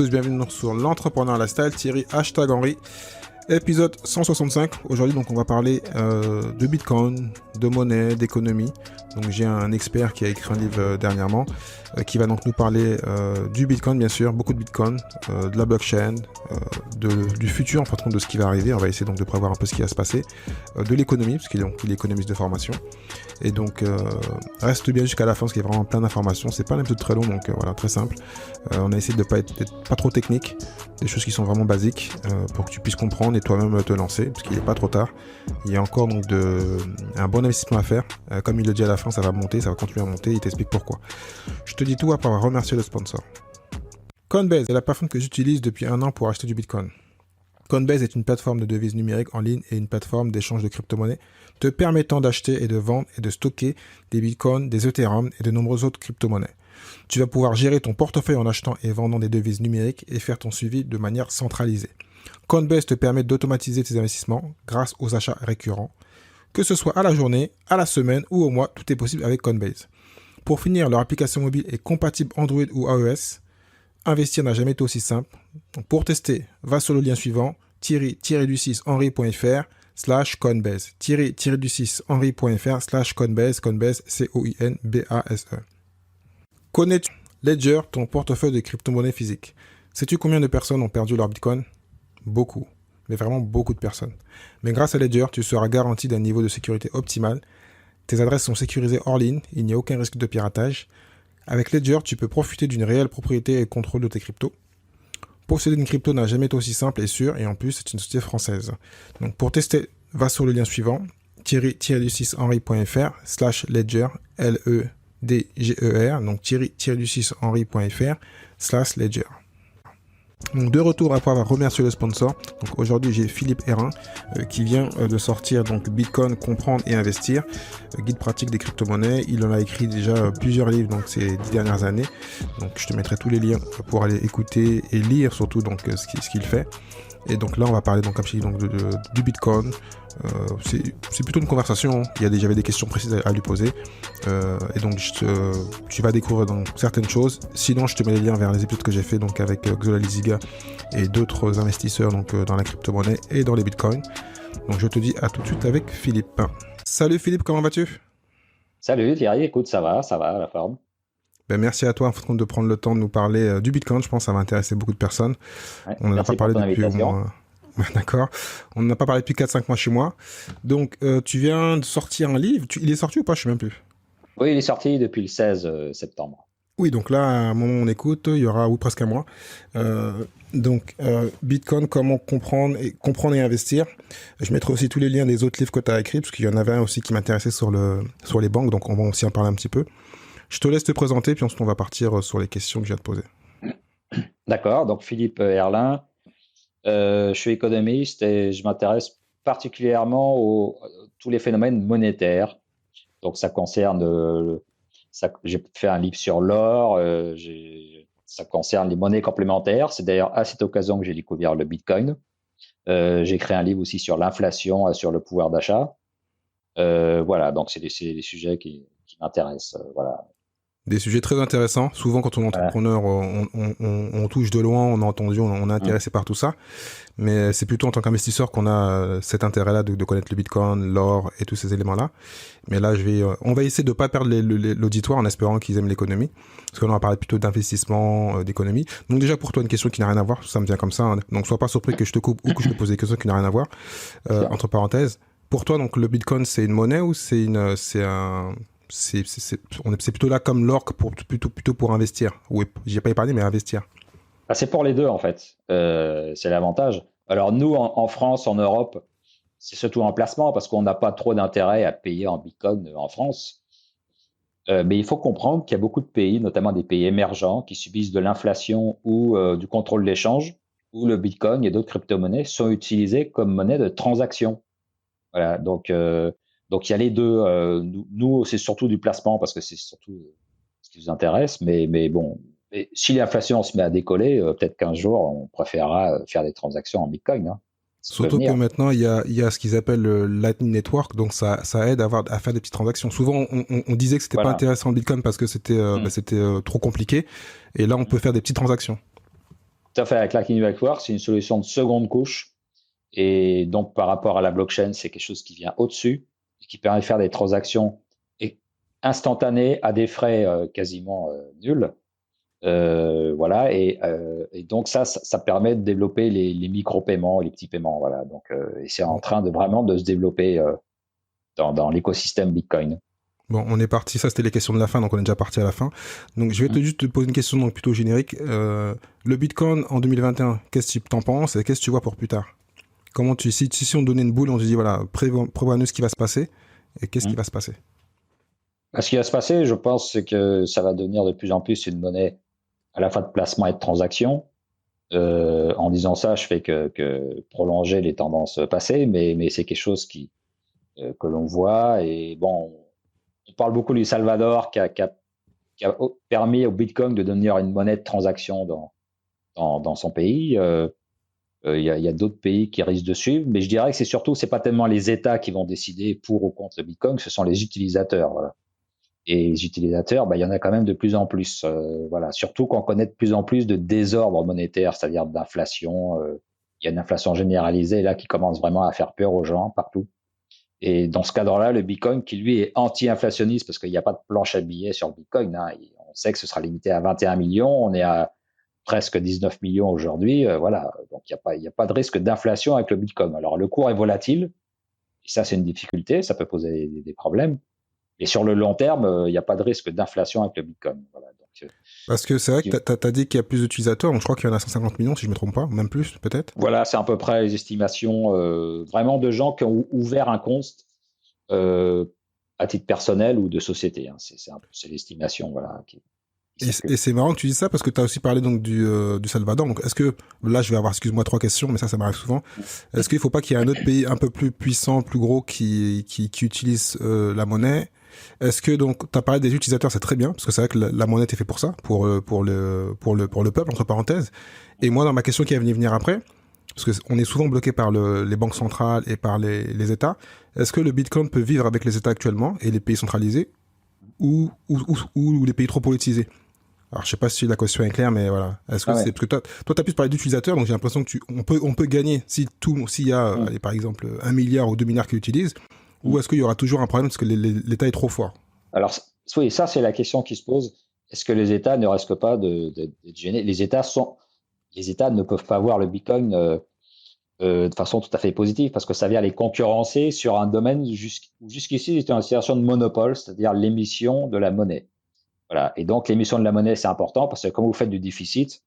Bienvenue sur l'entrepreneur lifestyle, Thierry #Henry, épisode 165. Aujourd'hui, donc, on va parler de Bitcoin, de monnaie, d'économie. Donc, j'ai un expert qui a écrit un livre dernièrement qui va donc nous parler du Bitcoin, bien sûr, beaucoup de Bitcoin, de la blockchain, du futur, en fait, de ce qui va arriver. On va essayer donc de prévoir un peu ce qui va se passer, de l'économie, parce qu'il est économiste de formation. Et donc, reste bien jusqu'à la fin, parce qu'il y a vraiment plein d'informations. C'est pas un épisode très long, donc voilà, très simple. On a essayé de pas être pas trop technique, des choses qui sont vraiment basiques, pour que tu puisses comprendre et toi-même te lancer, parce qu'il n'est pas trop tard. Il y a encore donc un bon investissement à faire. Comme il le dit à la fin, ça va monter, ça va continuer à monter. Il t'explique pourquoi. Je te dis tout après avoir remercié le sponsor. Coinbase est la plateforme que j'utilise depuis 1 an pour acheter du Bitcoin. Coinbase est une plateforme de devises numériques en ligne et une plateforme d'échange de crypto-monnaies te permettant d'acheter et de vendre et de stocker des Bitcoins, des Ethereum et de nombreuses autres crypto-monnaies. Tu vas pouvoir gérer ton portefeuille en achetant et vendant des devises numériques et faire ton suivi de manière centralisée. Coinbase te permet d'automatiser tes investissements grâce aux achats récurrents. Que ce soit à la journée, à la semaine ou au mois, tout est possible avec Coinbase. Pour finir, leur application mobile est compatible Android ou iOS. Investir n'a jamais été aussi simple. Donc pour tester, va sur le lien suivant, thierry-du6henry.fr/Coinbase. thierry-du6henry.fr/Coinbase, Coinbase, C-O-I-N-B-A-S-E. Connais-tu Ledger, ton portefeuille de crypto-monnaies physiques? Sais-tu combien de personnes ont perdu leur Bitcoin? Beaucoup, mais vraiment beaucoup de personnes. Mais grâce à Ledger, tu seras garanti d'un niveau de sécurité optimal. Tes adresses sont sécurisées hors ligne, il n'y a aucun risque de piratage. Avec Ledger, tu peux profiter d'une réelle propriété et contrôle de tes cryptos. Posséder une crypto n'a jamais été aussi simple et sûr, et en plus, c'est une société française. Donc pour tester, va sur le lien suivant, thierry-du6henry.fr/Ledger, L-E-D-G-E-R, donc thierry-du6henry.fr/Ledger. Donc de retour après avoir remercié le sponsor. Donc aujourd'hui j'ai Philippe Hérin qui vient de sortir donc Bitcoin, comprendre et investir, guide pratique des crypto-monnaies. Il en a écrit déjà plusieurs livres donc ces 10 dernières années. Donc je te mettrai tous les liens pour aller écouter et lire surtout donc ce qu'il fait. Et donc là on va parler donc comme je dis donc du Bitcoin. C'est plutôt une conversation. J'avais des questions précises à lui poser. Et donc tu vas découvrir donc certaines choses. Sinon je te mets les liens vers les épisodes que j'ai fait donc avec Xola Liziga et d'autres investisseurs donc dans la crypto-monnaie et dans les bitcoins. Donc je te dis à tout de suite avec Philippe. Salut Philippe, comment vas-tu? Salut Thierry, écoute, ça va, la forme. Ben, merci à toi en fait, de prendre le temps de nous parler du Bitcoin. Je pense que ça va intéresser beaucoup de personnes. Ouais, On n'en a pas merci pour parlé ton depuis au invitation. moins... D'accord. On n'en a pas parlé depuis 4-5 mois chez moi. Donc, tu viens de sortir un livre. Il est sorti ou pas? Je ne sais même plus. Oui, il est sorti depuis le 16 septembre. Oui, donc là, à un moment où on écoute, il y aura presque un mois. Bitcoin, comment comprendre et investir. Je mettrai aussi tous les liens des autres livres que tu as écrits, parce qu'il y en avait un aussi qui m'intéressait sur les banques, donc on va aussi en parler un petit peu. Je te laisse te présenter, puis ensuite on va partir sur les questions que je viens de poser. D'accord, donc Philippe Herlin, je suis économiste et je m'intéresse particulièrement à tous les phénomènes monétaires. Donc ça concerne, j'ai fait un livre sur l'or, ça concerne les monnaies complémentaires. C'est d'ailleurs à cette occasion que j'ai découvert le Bitcoin. J'ai créé un livre aussi sur l'inflation, sur le pouvoir d'achat. Voilà, donc c'est des sujets qui m'intéressent. Voilà. Des sujets très intéressants. Souvent, quand on est Voilà. entrepreneur, on touche de loin, on a entendu, on est intéressé par tout ça. Mais c'est plutôt en tant qu'investisseur qu'on a cet intérêt-là de connaître le Bitcoin, l'or et tous ces éléments-là. Mais là, on va essayer de ne pas perdre l'auditoire en espérant qu'ils aiment l'économie. Parce qu'on va parler plutôt d'investissement, d'économie. Donc déjà, pour toi, une question qui n'a rien à voir, ça me vient comme ça. Hein. Donc sois pas surpris que je te coupe ou que je te pose des questions qui n'ont rien à voir. Entre parenthèses. Pour toi, donc le Bitcoin, c'est une monnaie ou c'est plutôt là comme l'or plutôt pour investir. Oui, j'y ai pas épargné, mais investir. C'est pour les deux, en fait. C'est l'avantage. Alors, nous, en France, en Europe, c'est surtout un placement parce qu'on n'a pas trop d'intérêt à payer en Bitcoin en France. Mais il faut comprendre qu'il y a beaucoup de pays, notamment des pays émergents, qui subissent de l'inflation ou du contrôle d'échange, où le Bitcoin et d'autres crypto-monnaies sont utilisées comme monnaie de transaction. Voilà, donc il y a les deux. Nous, c'est surtout du placement parce que c'est surtout ce qui nous intéresse. Mais bon, si l'inflation se met à décoller, peut-être qu'un jour, on préférera faire des transactions en Bitcoin. Hein. Ça peut Surtout que venir. maintenant, il y a ce qu'ils appellent le Lightning Network, donc ça aide à faire des petites transactions. Souvent, on disait que c'était pas Voilà. intéressant le Bitcoin parce que c'était trop compliqué, et là, on peut faire des petites transactions. Tout à fait, avec Lightning Network, c'est une solution de seconde couche. Et donc, par rapport à la blockchain, c'est quelque chose qui vient au-dessus et qui permet de faire des transactions instantanées à des frais quasiment nuls. Voilà, et donc ça permet de développer les micro-paiements, les petits paiements. Voilà, donc, et c'est en Bon, train de vraiment de se développer dans l'écosystème Bitcoin. bon, on est parti. Ça, c'était les questions de la fin, donc on est déjà parti à la fin. Donc, je vais juste te poser une question donc plutôt générique. Le Bitcoin en 2021, qu'est-ce que tu en penses et qu'est-ce que tu vois pour plus tard? Comment si on donnait une boule, on te dit voilà, prévois-nous ce qui va se passer et qu'est-ce qui va se passer? Ce qui va se passer, je pense, c'est que ça va devenir de plus en plus une monnaie à la fois de placement et de transaction. En disant ça, je fais que prolonger les tendances passées, mais c'est quelque chose que l'on voit. Et bon, on parle beaucoup du Salvador qui a permis au Bitcoin de devenir une monnaie de transaction dans son pays. Il y a d'autres pays qui risquent de suivre, mais je dirais que c'est pas tellement les États qui vont décider pour ou contre le Bitcoin, ce sont les utilisateurs. Voilà. Et les utilisateurs, il y en a quand même de plus en plus. Voilà. Surtout qu'on connaît de plus en plus de désordre monétaire, c'est-à-dire d'inflation. Il y a une inflation généralisée là qui commence vraiment à faire peur aux gens partout. Et dans ce cadre-là, le Bitcoin, qui lui est anti-inflationniste, parce qu'il n'y a pas de planche à billets sur le Bitcoin, hein, on sait que ce sera limité à 21 millions, on est à presque 19 millions aujourd'hui, voilà. Donc il n'y a pas de risque d'inflation avec le Bitcoin. Alors le cours est volatile, et ça c'est une difficulté, ça peut poser des problèmes. Et sur le long terme, il n'y a pas de risque d'inflation avec le Bitcoin. Voilà, donc, Parce que c'est vrai que tu as dit qu'il y a plus d'utilisateurs, donc je crois qu'il y en a 150 millions si je ne me trompe pas, même plus peut-être. voilà, c'est à peu près les estimations vraiment de gens qui ont ouvert un compte euh, à titre personnel ou de société. Hein. C'est l'estimation voilà, qui circule. Et c'est marrant que tu dis ça parce que tu as aussi parlé donc du Salvador. Donc est-ce que, là je vais avoir, excuse-moi, 3 questions, mais ça m'arrive souvent. Est-ce qu'il ne faut pas qu'il y ait un autre pays un peu plus puissant, plus gros qui utilise la monnaie? Est-ce que donc, tu as parlé des utilisateurs, c'est très bien, parce que c'est vrai que la monnaie est fait pour ça, pour le peuple, entre parenthèses. Et moi, dans ma question qui va venir après, parce qu'on est souvent bloqué par les banques centrales et par les États, est-ce que le Bitcoin peut vivre avec les États actuellement et les pays centralisés ou les pays trop politisés? Alors, je sais pas si la question est claire, mais voilà. Est-ce que Ah ouais. c'est parce que toi, t'as plus parlé d'utilisateurs, donc j'ai l'impression que on peut gagner s'il y a, Mm. allez, par exemple, 1 milliard ou 2 milliards qui l'utilisent, Mm. ou est-ce qu'il y aura toujours un problème parce que l'État est trop fort? Alors, oui, ça, c'est la question qui se pose. Est-ce que les États ne risquent pas d'être gênés? Les États ne peuvent pas voir le Bitcoin de façon tout à fait positive parce que ça vient les concurrencer sur un domaine où jusqu'ici c'était une situation de monopole, c'est-à-dire l'émission de la monnaie. Voilà. Et donc, l'émission de la monnaie, c'est important parce que quand vous faites du déficit,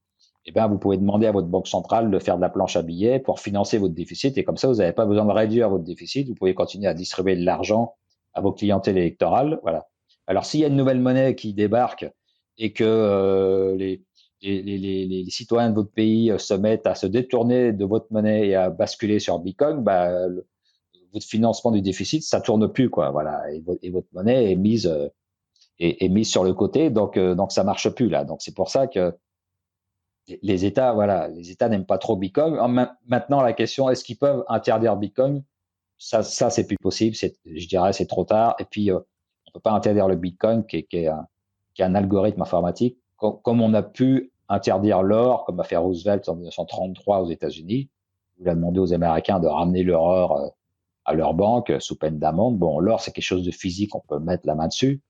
eh bien, vous pouvez demander à votre banque centrale de faire de la planche à billets pour financer votre déficit. Et comme ça, vous n'avez pas besoin de réduire votre déficit. Vous pouvez continuer à distribuer de l'argent à vos clientèles électorales. Voilà. Alors, s'il y a une nouvelle monnaie qui débarque et que les citoyens de votre pays se mettent à se détourner de votre monnaie et à basculer sur Bitcoin, votre financement du déficit, ça tourne plus, quoi. Voilà. Et votre monnaie est mise sur le côté, donc ça marche plus là. Donc c'est pour ça que les États, voilà, les États n'aiment pas trop Bitcoin. Maintenant, la question, est-ce qu'ils peuvent interdire Bitcoin? Ça c'est plus possible. Je dirais, c'est trop tard. Et puis, on peut pas interdire le Bitcoin, qui est un algorithme informatique, comme on a pu interdire l'or, comme a fait Roosevelt en 1933 aux États-Unis. Il a demandé aux Américains de ramener leur or à leur banque sous peine d'amende. Bon, l'or, c'est quelque chose de physique, on peut mettre la main dessus.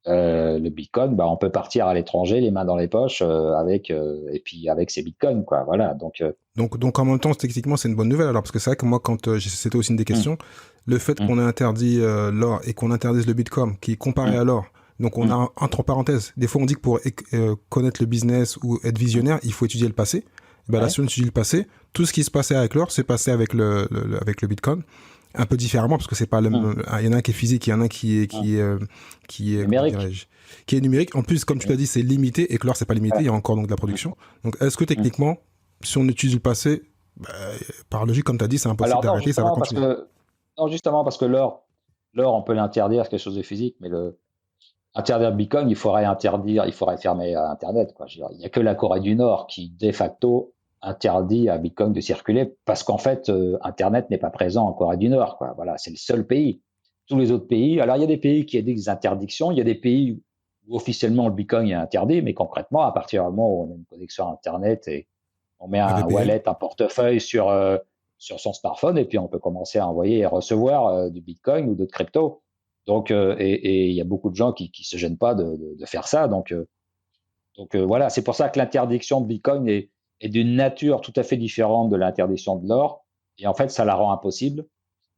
Le Bitcoin, on peut partir à l'étranger, les mains dans les poches, et puis avec ces Bitcoins, quoi. Voilà. Donc en même temps, techniquement, c'est une bonne nouvelle alors, parce que c'est vrai que moi, quand c'était aussi une des Hum, questions, le fait hum, qu'on ait interdit l'or et qu'on interdise le Bitcoin, qui est comparé hum, à l'or, donc on hum, a entre parenthèses, des fois on dit que pour connaître le business ou être hum. visionnaire, il faut étudier le passé. Et ben là, Ouais. si on étudie le passé, tout ce qui se passait avec l'or, s'est passé avec avec le Bitcoin, un peu différemment parce que c'est pas le, Hum, il y en a un qui est physique, il y en a un hum. qui est comment Numérique. dirais-je, qui est numérique. En plus, comme tu l'as Hum, dit, c'est limité et que l'or c'est pas limité, ouais. il y a encore donc de la Hum, production. Donc est-ce que hum. techniquement, si on étudie le passé, bah, par logique, comme tu as dit, c'est impossible Alors d'arrêter, ça va continuer. non, justement parce que l'or, on peut l'interdire, c'est quelque chose de physique, mais interdire Bitcoin, il faudrait fermer Internet, quoi. Je veux dire, il n'y a que la Corée du Nord qui, de facto, interdit à Bitcoin de circuler parce qu'en fait, Internet n'est pas présent en Corée du Nord, quoi. Voilà, c'est le seul pays. Tous les autres pays, alors il y a des pays qui ont des interdictions, il y a des pays où officiellement le Bitcoin est interdit, mais concrètement, à partir du moment où on a une connexion à Internet On met Un un VPN. wallet, un portefeuille sur son smartphone et puis on peut commencer à envoyer et recevoir du Bitcoin ou d'autres cryptos. Donc, et il y a beaucoup de gens qui se gênent pas de faire ça. Donc voilà, c'est pour ça que l'interdiction de Bitcoin est d'une nature tout à fait différente de l'interdiction de l'or. Et en fait, ça la rend impossible.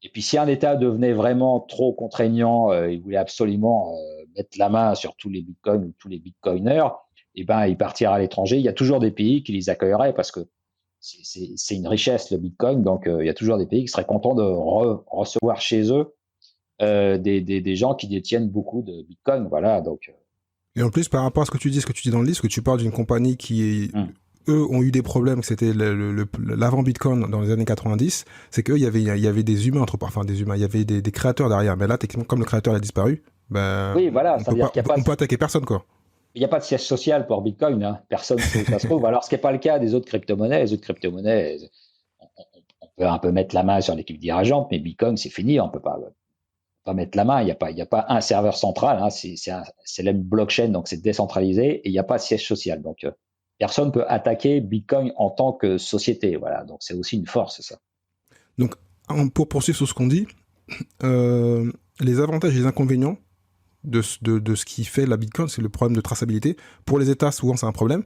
Et puis, si un État devenait vraiment trop contraignant, il voulait absolument mettre la main sur tous les bitcoins ou tous les bitcoiners, eh ben, il partira à l'étranger. Il y a toujours des pays qui les accueilleraient parce que c'est une richesse, le bitcoin. Donc, il y a toujours des pays qui seraient contents de recevoir chez eux des gens qui détiennent beaucoup de bitcoin. Voilà. Donc, Et en plus, par rapport à ce que tu dis dans le livre, que tu parles d'une compagnie qui, eux, ont eu des problèmes, que c'était l'avant Bitcoin dans les années 90, c'est qu'eux, il y avait des humains, enfin des humains, il y avait des créateurs derrière. Mais là, techniquement, comme le créateur a disparu, ben, oui, voilà. Ça veut dire qu'il n'y a pas. on peut attaquer personne, quoi. Il n'y a pas de siège social pour Bitcoin, hein. Personne ne sait où ça se trouve. Alors, ce qui n'est pas le cas des autres crypto-monnaies. Les autres crypto-monnaies, on peut un peu mettre la main sur l'équipe dirigeante, mais Bitcoin, c'est fini. On ne peut pas mettre la main. Il n'y a pas un serveur central. Hein. C'est la blockchain, donc c'est décentralisé et il n'y a pas de siège social. Donc, personne ne peut attaquer Bitcoin en tant que société. Voilà. Donc, c'est aussi une force, ça. Donc, pour poursuivre sur ce qu'on dit, les avantages et les inconvénients de ce qui fait la Bitcoin, c'est le problème de traçabilité. Pour les États, souvent, c'est un problème.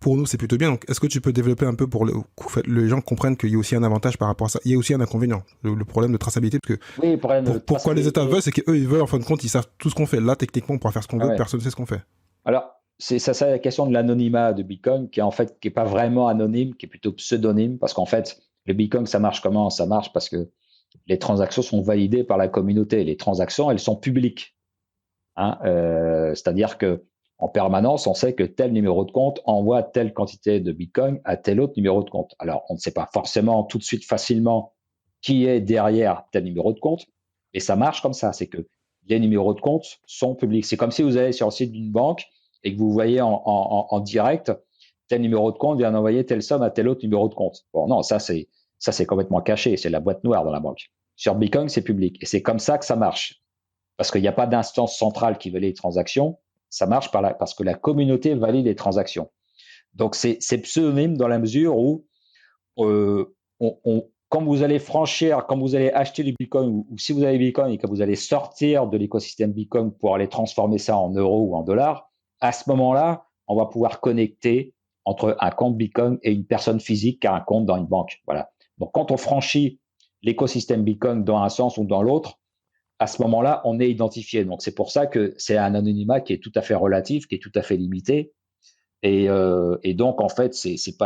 Pour nous, c'est plutôt bien. Donc, est-ce que tu peux développer un peu pour les gens comprennent qu'il y a aussi un avantage par rapport à ça? Il y a aussi un inconvénient, le problème de traçabilité, parce que Oui, le problème de pourquoi les États traçabilité. veulent, c'est qu'eux, ils veulent, en fin de compte, ils savent tout ce qu'on fait. Là, techniquement, on pourra faire ce qu'on veut, Ouais. personne ne sait ce qu'on fait. Alors, c'est ça la question de l'anonymat de Bitcoin, qui est pas vraiment anonyme, qui est plutôt pseudonyme, parce qu'en fait, le Bitcoin, ça marche comment? Ça marche parce que les transactions sont validées par la communauté. Les transactions, elles sont publiques. Hein, c'est-à-dire que en permanence, on sait que tel numéro de compte envoie telle quantité de Bitcoin à tel autre numéro de compte. Alors, on ne sait pas forcément tout de suite facilement qui est derrière tel numéro de compte, mais ça marche comme ça. C'est que les numéros de compte sont publics. C'est comme si vous allez sur le site d'une banque et que vous voyez en direct tel numéro de compte vient d'envoyer telle somme à tel autre numéro de compte. Bon, non, ça c'est complètement caché. C'est la boîte noire dans la banque. Sur Bitcoin, c'est public. Et c'est comme ça que ça marche. Parce qu'il n'y a pas d'instance centrale qui valide les transactions. Ça marche parce que la communauté valide les transactions. Donc, c'est pseudonyme dans la mesure où quand vous allez acheter du Bitcoin ou si vous avez Bitcoin et que vous allez sortir de l'écosystème Bitcoin pour aller transformer ça en euros ou en dollars, à ce moment-là, on va pouvoir connecter entre un compte Bitcoin et une personne physique qui a un compte dans une banque. Voilà. Donc, quand on franchit l'écosystème Bitcoin dans un sens ou dans l'autre, à ce moment-là, on est identifié. Donc, c'est pour ça que c'est un anonymat qui est tout à fait relatif, qui est tout à fait limité. Et donc, en fait, c'est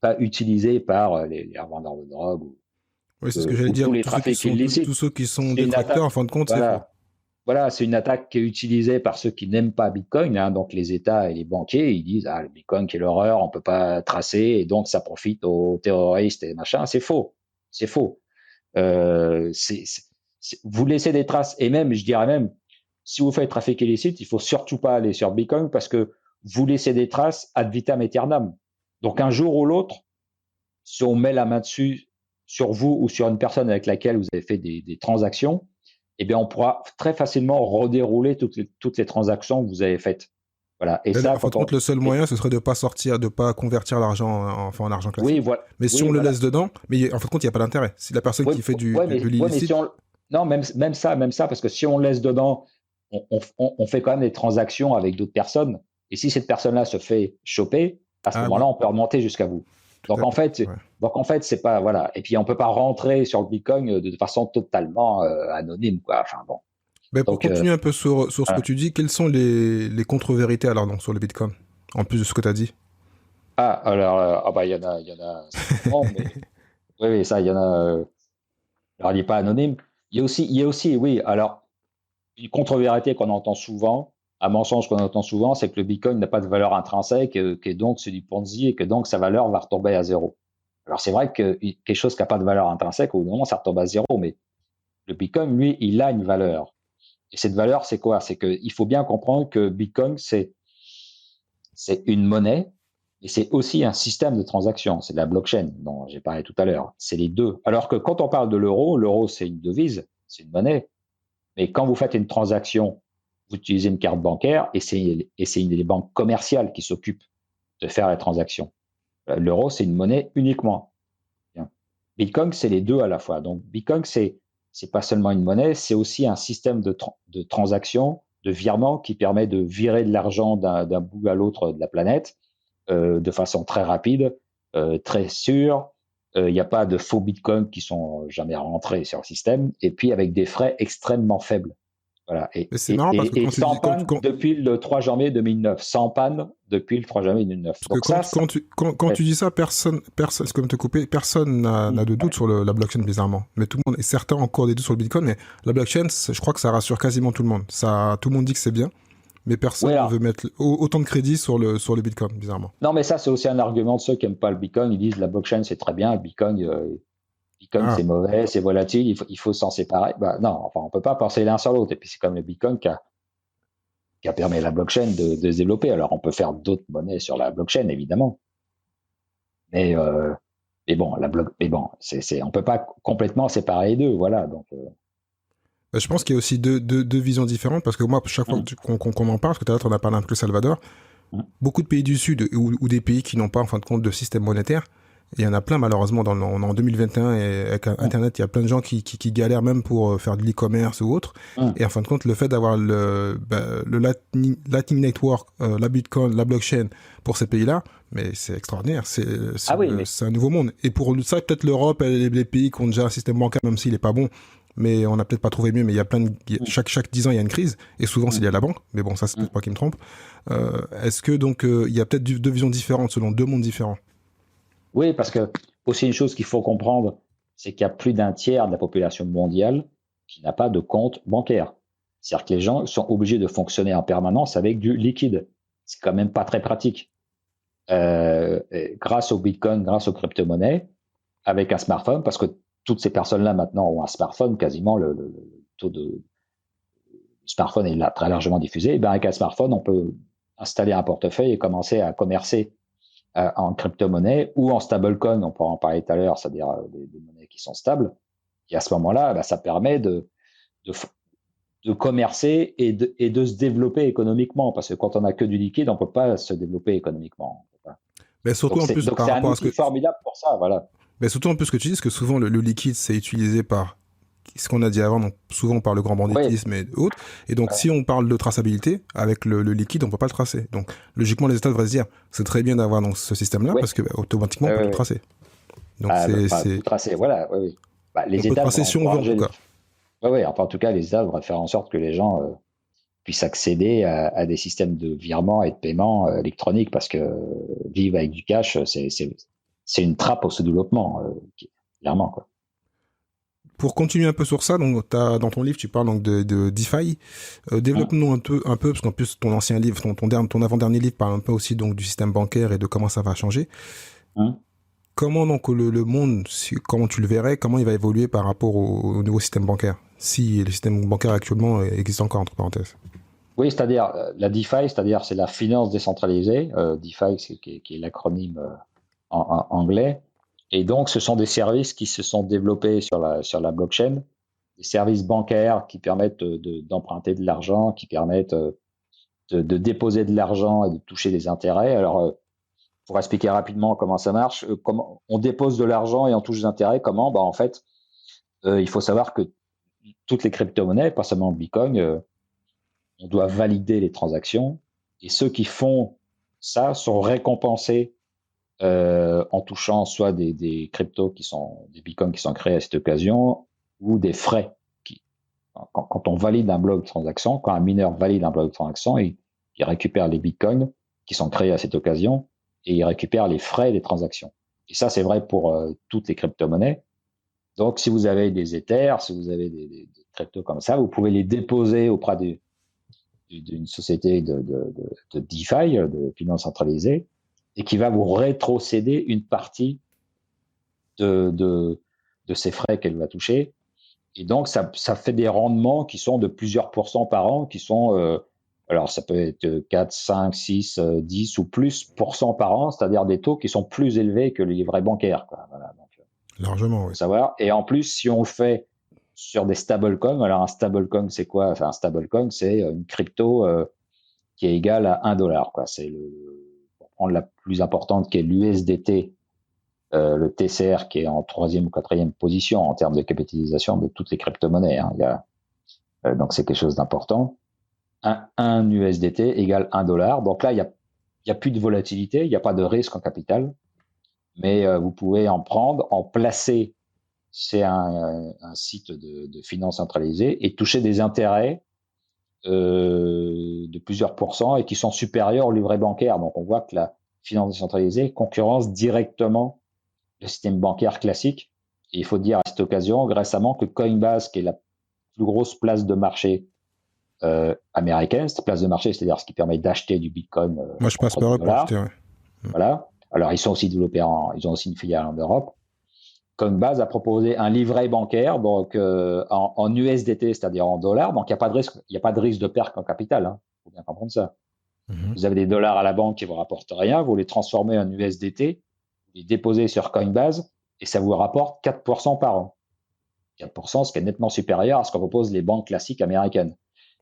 pas utilisé par les revendeurs de drogue Oui, c'est ce que j'allais ou dire. tous les trafics illicites. Tous ceux qui sont C'est une détracteurs, attaque. en fin de compte, c'est faux. Voilà, c'est une attaque qui est utilisée par ceux qui n'aiment pas Bitcoin. Hein, donc, les États et les banquiers, ils disent le Bitcoin, quelle horreur, on peut pas tracer, et donc ça profite aux terroristes et machin. C'est faux. C'est faux. Vous laissez des traces, et même, je dirais même, si vous faites trafic illicite, il faut surtout pas aller sur Bitcoin parce que vous laissez des traces ad vitam aeternam. Donc un jour ou l'autre, si on met la main dessus sur vous ou sur une personne avec laquelle vous avez fait des transactions, eh bien on pourra très facilement redérouler toutes les transactions que vous avez faites. Voilà. Et ça, En fin de compte, le seul moyen, ce serait de pas sortir, de pas convertir l'argent en argent classique. oui, voilà. Mais si on le laisse dedans, mais en fin de compte, il n'y a pas d'intérêt. Si la personne qui fait de l'illicite... Non, même ça, parce que si on le laisse dedans, on fait quand même des transactions avec d'autres personnes. Et si cette personne-là se fait choper, à ce moment-là, on peut remonter jusqu'à vous. Donc en fait, c'est pas voilà. Et puis on peut pas rentrer sur le Bitcoin de façon totalement anonyme, quoi. Enfin bon. Ben, pour continuer un peu sur ce que tu dis, quelles sont les contre-vérités alors donc, sur le Bitcoin, en plus de ce que tu as dit? Alors, il y en a mais, oui, ça, il y en a. Alors, il n'est pas anonyme. Il y a aussi, oui, alors, une contre-vérité qu'on entend souvent, un mensonge qu'on entend souvent, c'est que le Bitcoin n'a pas de valeur intrinsèque, que donc c'est du Ponzi et que donc sa valeur va retomber à zéro. Alors, c'est vrai que quelque chose qui n'a pas de valeur intrinsèque, au bout d'un moment, ça retombe à zéro, mais le Bitcoin, lui, il a une valeur. Et cette valeur, c'est quoi? C'est qu'il faut bien comprendre que Bitcoin, c'est une monnaie, et c'est aussi un système de transaction. C'est de la blockchain dont j'ai parlé tout à l'heure. C'est les deux. Alors que quand on parle de l'euro, c'est une devise, c'est une monnaie. Mais quand vous faites une transaction, vous utilisez une carte bancaire et c'est les banques commerciales qui s'occupent de faire la transaction. L'euro, c'est une monnaie uniquement. Bien. Bitcoin, c'est les deux à la fois. Donc, Bitcoin, c'est pas seulement une monnaie, c'est aussi un système de transaction, de virement qui permet de virer de l'argent d'un bout à l'autre de la planète de façon très rapide, très sûre. Il n'y a pas de faux bitcoins qui sont jamais rentrés sur le système. Et puis avec des frais extrêmement faibles. Voilà. Mais c'est marrant parce que quand tu dis, Sans panne depuis le 3 janvier 2009. Sans panne depuis le 3 janvier 2009. Parce que quand tu dis ça, personne, c'est comme te couper, personne n'a de doute sur la blockchain, bizarrement. Mais tout le monde, et certains ont encore des doutes sur le Bitcoin, mais la blockchain, je crois que ça rassure quasiment tout le monde. Tout le monde dit que c'est bien, mais personne ne veut mettre autant de crédit sur le Bitcoin, bizarrement. Non, mais ça, c'est aussi un argument de ceux qui n'aiment pas le Bitcoin. Ils disent la blockchain, c'est très bien, le Bitcoin, c'est mauvais, c'est volatile, il faut s'en séparer. Bah, non, enfin, on peut pas penser l'un sur l'autre. Et puis, c'est comme le Bitcoin qui a permis à la blockchain de se développer. Alors, on peut faire d'autres monnaies sur la blockchain, évidemment. Mais bon, on peut pas complètement séparer les deux, voilà. Donc, je pense qu'il y a aussi deux visions différentes, parce que moi, chaque fois qu'on en parle, parce que tout à l'heure, on a parlé un peu de Salvador, beaucoup de pays du Sud ou des pays qui n'ont pas, en fin de compte, de système monétaire, il y en a plein, malheureusement, on est en 2021, et avec Internet, il y a plein de gens qui galèrent même pour faire de l'e-commerce ou autre. Et en fin de compte, le fait d'avoir le Lightning Network, la Bitcoin, la blockchain pour ces pays-là, mais c'est extraordinaire. C'est un nouveau monde. Et pour ça, peut-être l'Europe et les pays qui ont déjà un système bancaire, même s'il n'est pas bon, mais on n'a peut-être pas trouvé mieux, mais il y a chaque 10 ans, il y a une crise, et souvent, c'est lié à la banque. Mais bon, ça, c'est peut-être pas qui me trompe. Est-ce que, donc, il y a peut-être deux visions différentes, selon deux mondes différents? Oui, parce que aussi une chose qu'il faut comprendre, c'est qu'il y a plus d'un tiers de la population mondiale qui n'a pas de compte bancaire. C'est-à-dire que les gens sont obligés de fonctionner en permanence avec du liquide. C'est quand même pas très pratique. Grâce au Bitcoin, grâce aux crypto-monnaies, avec un smartphone, parce que toutes ces personnes-là maintenant ont un smartphone, quasiment le taux de smartphone est là, très largement diffusé. Et bien avec un smartphone, on peut installer un portefeuille et commencer à commercer en crypto-monnaie ou en stablecoin, on pourra en parler tout à l'heure, c'est-à-dire des monnaies qui sont stables. Et à ce moment-là, ça permet de commercer et de se développer économiquement, parce que quand on n'a que du liquide, on ne peut pas se développer économiquement. Mais surtout en plus, par rapport à ce que formidable pour ça, voilà. Mais surtout un peu ce que tu dis, parce que souvent le liquide c'est utilisé par ce qu'on a dit avant, donc souvent par le grand banditisme et autres. Et donc si on parle de traçabilité, avec le liquide, on peut pas le tracer. Donc logiquement les États devraient se dire, c'est très bien d'avoir donc ce système-là, parce que automatiquement on peut le tracer. Donc c'est tracer, voilà. Les États peut tracer si on veut en tout cas. En tout cas les États devraient faire en sorte que les gens puissent accéder à des systèmes de virement et de paiement électroniques, parce que vivre avec du cash, c'est une trappe au sous-développement, clairement, quoi. Pour continuer un peu sur ça, donc dans ton livre, tu parles donc de DeFi. Développe-nous un peu, parce qu'en plus ton ancien livre, ton avant-dernier livre parle un peu aussi donc du système bancaire et de comment ça va changer. Comment donc le monde, comment tu le verrais, comment il va évoluer par rapport au nouveau système bancaire, si le système bancaire actuellement existe encore, entre parenthèses? Oui, c'est-à-dire la DeFi, c'est la finance décentralisée. DeFi, qui est l'acronyme en anglais. Et donc, ce sont des services qui se sont développés sur la blockchain, des services bancaires qui permettent d'emprunter de l'argent, qui permettent de déposer de l'argent et de toucher des intérêts. Alors, pour expliquer rapidement comment ça marche, comment on dépose de l'argent et on touche des intérêts, comment? En fait, il faut savoir que toutes les crypto-monnaies, pas seulement le Bitcoin, on doit valider les transactions, et ceux qui font ça sont récompensés en touchant soit des cryptos qui sont des bitcoins qui sont créés à cette occasion, ou des frais. Quand on valide un bloc de transaction, quand un mineur valide un bloc de transaction, il récupère les bitcoins qui sont créés à cette occasion, et il récupère les frais des transactions. Et ça, c'est vrai pour toutes les crypto-monnaies. Donc, si vous avez des Ethers, si vous avez des cryptos comme ça, vous pouvez les déposer auprès d'une société de DeFi, de finance centralisée, et qui va vous rétrocéder une partie de ces frais qu'elle va toucher. Et donc, ça fait des rendements qui sont de plusieurs pourcents par an, qui sont, alors ça peut être 4, 5, 6, 10 ou plus % par an, c'est-à-dire des taux qui sont plus élevés que les livrets bancaires, quoi. Voilà, donc, largement, oui. Savoir. Et en plus, si on le fait sur des stablecoins, alors un stablecoin, c'est quoi? Enfin, un stablecoin, c'est une crypto qui est égale à $1, quoi. C'est prendre la plus importante qui est l'USDT, le TCR qui est en 3e ou 4e position en termes de capitalisation de toutes les crypto-monnaies. Hein. Donc c'est quelque chose d'important. Un USDT égale $1. Donc là, il y a plus de volatilité, il n'y a pas de risque en capital, mais vous pouvez en prendre, en placer. C'est un site de finance centralisée et toucher des intérêts de plusieurs pourcents et qui sont supérieurs au livret bancaire. Donc, on voit que la finance décentralisée concurrence directement le système bancaire classique. Et il faut dire à cette occasion récemment que Coinbase, qui est la plus grosse place de marché américaine, cette place de marché, c'est-à-dire ce qui permet d'acheter du Bitcoin Moi, je passe par eux pour acheter, ouais. Voilà. Alors, ils sont aussi développés ils ont aussi une filiale en Europe. Coinbase a proposé un livret bancaire donc en USDT, c'est-à-dire en dollars. Donc, il n'y a pas de risque de perte en capital. Hein. Il faut bien comprendre ça. Vous avez des dollars à la banque qui ne vous rapportent rien. Vous les transformez en USDT, vous les déposez sur Coinbase et ça vous rapporte 4% par an. 4%, ce qui est nettement supérieur à ce que proposent les banques classiques américaines.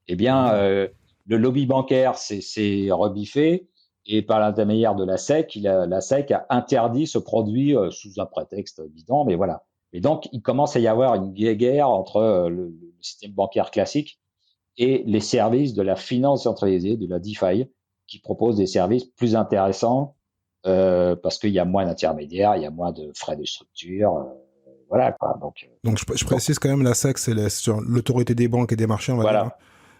Eh bien, le lobby bancaire s'est rebiffé. Et par l'intermédiaire de la SEC, la SEC a interdit ce produit sous un prétexte bidon, mais voilà. Et donc, il commence à y avoir une guerre entre le système bancaire classique et les services de la finance centralisée, de la DeFi, qui proposent des services plus intéressants parce qu'il y a moins d'intermédiaires, il y a moins de frais de structure. Voilà, quoi. Donc je précise quand même, la SEC, c'est sur l'autorité des banques et des marchés, on va dire. Hein.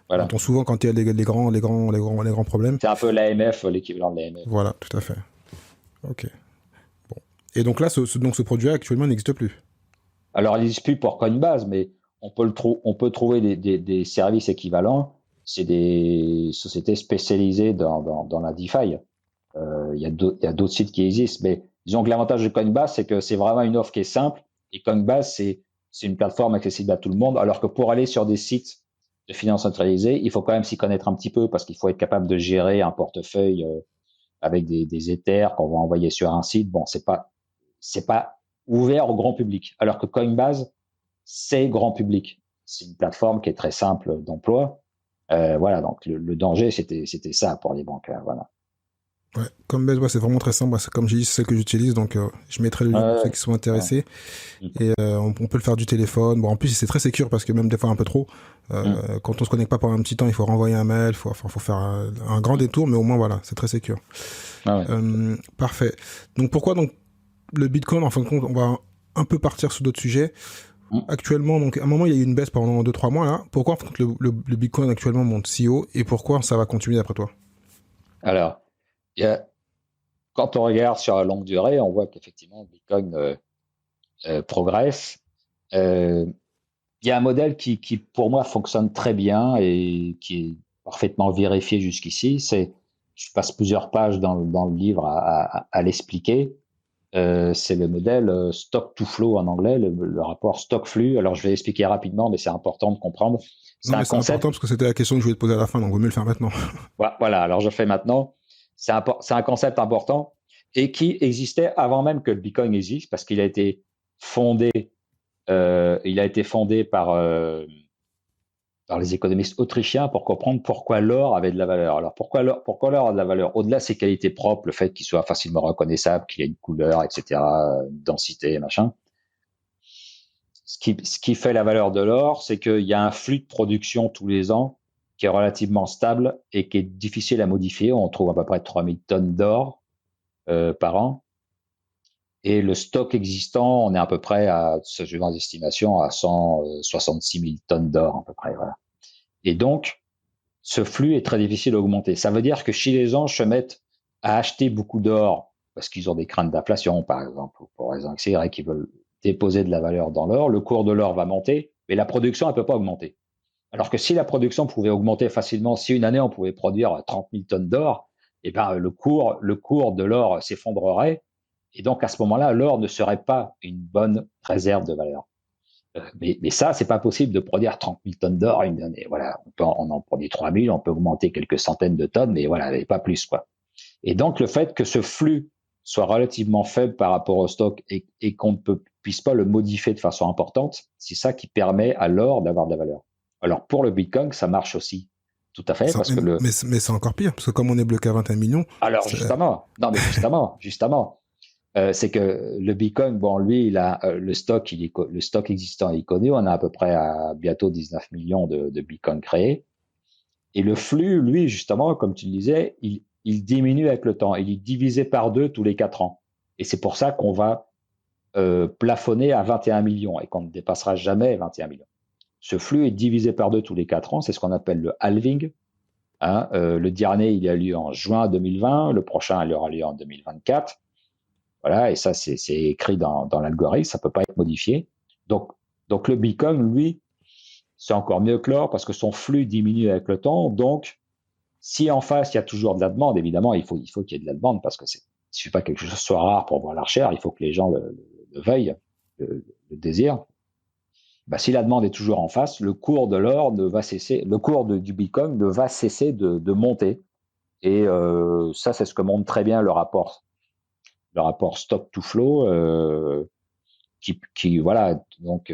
Voilà. On entend souvent quand il y a les grands problèmes. C'est un peu l'AMF, l'équivalent de l'AMF. Voilà, tout à fait. Ok. Bon. Et donc là, ce produit actuellement n'existe plus. Alors, il n'existe plus pour Coinbase, mais on peut trouver des services équivalents. C'est des sociétés spécialisées dans la DeFi. Il y a d'autres sites qui existent, mais disons que l'avantage de Coinbase, c'est que c'est vraiment une offre qui est simple. Et Coinbase, c'est une plateforme accessible à tout le monde, alors que pour aller sur des sites de finance centralisée, il faut quand même s'y connaître un petit peu parce qu'il faut être capable de gérer un portefeuille avec des Ethers qu'on va envoyer sur un site. Bon, c'est pas ouvert au grand public. Alors que Coinbase, c'est grand public. C'est une plateforme qui est très simple d'emploi. Voilà, donc le danger, c'était ça pour les banques. Voilà. Ouais, Coinbase, c'est vraiment très simple. C'est comme j'ai dit, c'est celle que j'utilise, donc je mettrai le lien pour ceux qui sont intéressés. Et on peut le faire du téléphone. Bon, en plus, c'est très sécure parce que même des fois un peu trop, quand on se connecte pas pendant un petit temps, il faut renvoyer un mail, faut faire un grand détour, mais au moins voilà, c'est très sécure. Parfait. Donc pourquoi le Bitcoin, en fin de compte, on va un peu partir sur d'autres sujets. Actuellement, donc à un moment, il y a eu une baisse pendant 2-3 mois là. Pourquoi en fait, le Bitcoin actuellement monte si haut et pourquoi ça va continuer d'après toi? Alors, quand on regarde sur la longue durée, on voit qu'effectivement, le Bitcoin progresse. Il y a un modèle qui, pour moi, fonctionne très bien et qui est parfaitement vérifié jusqu'ici. Je passe plusieurs pages dans le livre à l'expliquer. C'est le modèle stock to flow en anglais, le rapport stock flux. Alors, je vais expliquer rapidement, mais c'est important de comprendre. C'est important parce que c'était la question que je voulais te poser à la fin, donc il vaut mieux le faire maintenant. Voilà, alors je fais maintenant. C'est un concept important et qui existait avant même que le Bitcoin existe parce qu'il a été fondé par les économistes autrichiens pour comprendre pourquoi l'or avait de la valeur. Alors pourquoi l'or a de la valeur? Au-delà de ses qualités propres, le fait qu'il soit facilement reconnaissable, qu'il ait une couleur, etc., une densité, machin. Ce qui fait la valeur de l'or, c'est qu'il y a un flux de production tous les ans qui est relativement stable et qui est difficile à modifier. On trouve à peu près 3000 tonnes d'or par an. Et le stock existant, on est à peu près suivant les estimations, à 166 000 tonnes d'or à peu près. Voilà. Et donc, ce flux est très difficile à augmenter. Ça veut dire que si les gens se mettent à acheter beaucoup d'or parce qu'ils ont des craintes d'inflation, par exemple, ou pour raison XY, qui veulent déposer de la valeur dans l'or, le cours de l'or va monter, mais la production, elle peut pas augmenter. Alors que si la production pouvait augmenter facilement, si une année on pouvait produire 30 000 tonnes d'or, eh ben le cours de l'or s'effondrerait. Et donc, à ce moment-là, l'or ne serait pas une bonne réserve de valeur. Mais ça, c'est pas possible de produire 30 000 tonnes d'or une année. Voilà, on en produit 3 000, on peut augmenter quelques centaines de tonnes, mais voilà, pas plus, quoi. Et donc, le fait que ce flux soit relativement faible par rapport au stock et qu'on ne puisse pas le modifier de façon importante, c'est ça qui permet à l'or d'avoir de la valeur. Alors, pour le Bitcoin, ça marche aussi. Tout à fait, parce que mais c'est encore pire, parce que comme on est bloqué à 21 millions, Alors justement, non mais justement, c'est que le Bitcoin, bon lui, il a le stock, le stock existant est connu, on a à peu près à bientôt 19 millions de Bitcoin créés, et le flux, lui, justement, comme tu le disais, il diminue avec le temps, il est divisé par deux tous les 4 ans, et c'est pour ça qu'on va plafonner à 21 millions et qu'on ne dépassera jamais 21 millions. Ce flux est divisé par deux tous les 4 ans, c'est ce qu'on appelle le halving. Hein, le dernier, il a lieu en juin 2020, le prochain, il aura lieu en 2024. Voilà, et ça, c'est écrit dans l'algorithme, ça ne peut pas être modifié. Donc le Bitcoin, lui, c'est encore mieux que l'or parce que son flux diminue avec le temps. Donc, si en face, il y a toujours de la demande, évidemment, il faut qu'il y ait de la demande parce que il ne suffit pas que quelque chose soit rare pour voir l'argent, il faut que les gens le veuillent, le désirent. Bah, si la demande est toujours en face, le cours de l'or ne va cesser, le cours du Bitcoin ne va cesser de monter. Et ça, c'est ce que montre très bien le rapport stock to flow, qui voilà, donc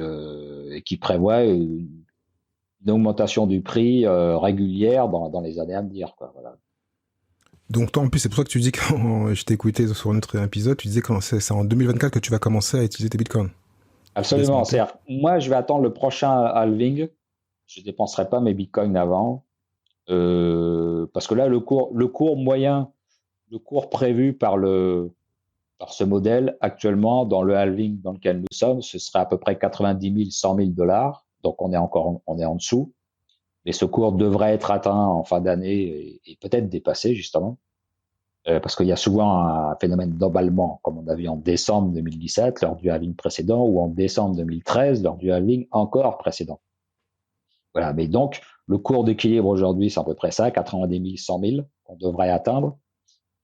qui prévoit une augmentation du prix régulière dans les années à venir, quoi. Voilà. Donc toi, en plus, c'est pour ça que tu dis quand je t'ai écouté sur notre épisode, tu disais que c'est en 2024 que tu vas commencer à utiliser tes bitcoins. Absolument. C'est-à-dire, moi, je vais attendre le prochain halving. Je dépenserai pas mes bitcoins avant. Parce que là, le cours moyen, le cours prévu par ce modèle actuellement dans le halving dans lequel nous sommes, ce serait à peu près 90 000, 100 000 $. Donc on est en dessous. Mais ce cours devrait être atteint en fin d'année et peut-être dépassé justement. Parce qu'il y a souvent un phénomène d'emballement, comme on a vu en décembre 2017 lors du halving précédent ou en décembre 2013 lors du halving encore précédent. Voilà, mais donc le cours d'équilibre aujourd'hui, c'est à peu près ça, 90 000, 100 000 qu'on devrait atteindre.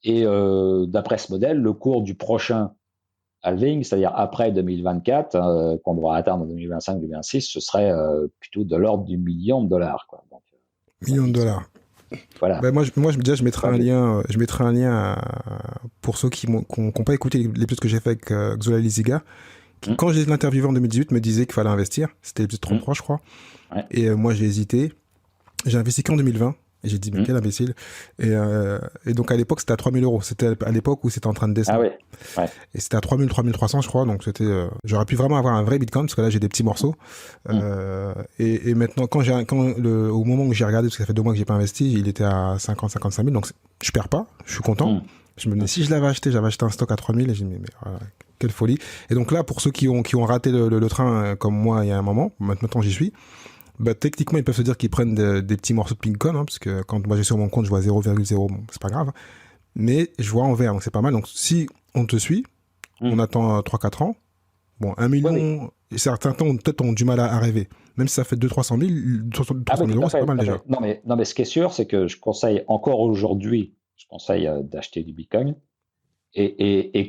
Et d'après ce modèle, le cours du prochain halving, c'est-à-dire après 2024, qu'on devra atteindre en 2025-2026, ce serait plutôt de l'ordre du $1 000 000, quoi. Donc, millions de dollars. Voilà. Ben moi, je mettrai un lien pour ceux qui n'ont pas écouté l'épisode que j'ai fait avec Xola Liziga, qui, quand j'ai l'interviewé en 2018, me disait qu'il fallait investir. C'était l'épisode 33, je crois. Ouais. Et moi, j'ai hésité. J'ai investi qu'en 2020. Et j'ai dit, mais quel imbécile. Et donc, à l'époque, c'était à 3 000 €. C'était à l'époque où c'était en train de descendre. Ah ouais. Ouais. Et c'était à 3 000, 3 300, je crois. Donc, j'aurais pu vraiment avoir un vrai Bitcoin, parce que là, j'ai des petits morceaux. Et maintenant, au moment où j'ai regardé, parce que ça fait 2 mois que j'ai pas investi, il était à 50, 55 000. Donc, je perds pas. Je suis content. Je me dis, si je l'avais acheté, j'avais acheté un stock à 3 000. Et j'ai dit, mais voilà, quelle folie. Et donc là, pour ceux qui ont raté le train, comme moi, il y a un moment, maintenant j'y suis. Bah, techniquement, ils peuvent se dire qu'ils prennent des petits morceaux de Bitcoin, hein, parce que quand moi j'ai sur mon compte, je vois 0,0, bon, c'est pas grave. Mais je vois en vert, donc c'est pas mal. Donc si on te suit, on attend 3-4 ans. Bon, 1 million, et certains temps, peut-être ont du mal à rêver. Même si ça fait 200-300 000, 300 000 €, c'est pas mal déjà. Non, mais ce qui est sûr, c'est que je conseille encore aujourd'hui, d'acheter du Bitcoin. Et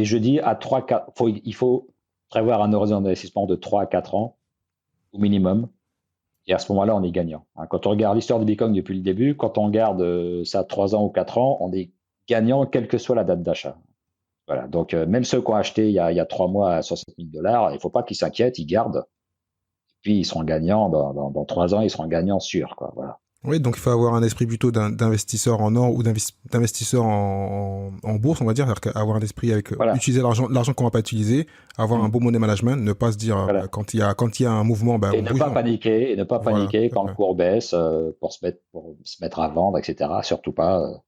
je dis à 3-4, il faut prévoir un horizon d'investissement de 3 à 4 ans au minimum. Et à ce moment-là, on est gagnant. Quand on regarde l'histoire du Bitcoin depuis le début, quand on garde ça 3 ans ou 4 ans, on est gagnant quelle que soit la date d'achat. Voilà. Donc, même ceux qui ont acheté il y a 3 mois à 60 000 $, il ne faut pas qu'ils s'inquiètent, ils gardent. Et puis, ils seront gagnants dans 3 ans, ils seront gagnants sûrs, quoi. Voilà. Oui, donc il faut avoir un esprit plutôt d'investisseur en or ou d'investisseur en bourse, on va dire, c'est-à-dire avoir un esprit avec utiliser l'argent qu'on va pas utiliser, avoir un bon money management, ne pas se dire quand il y a un mouvement, et ne pas paniquer, quand le cours baisse pour se mettre à vendre, etc. Surtout pas.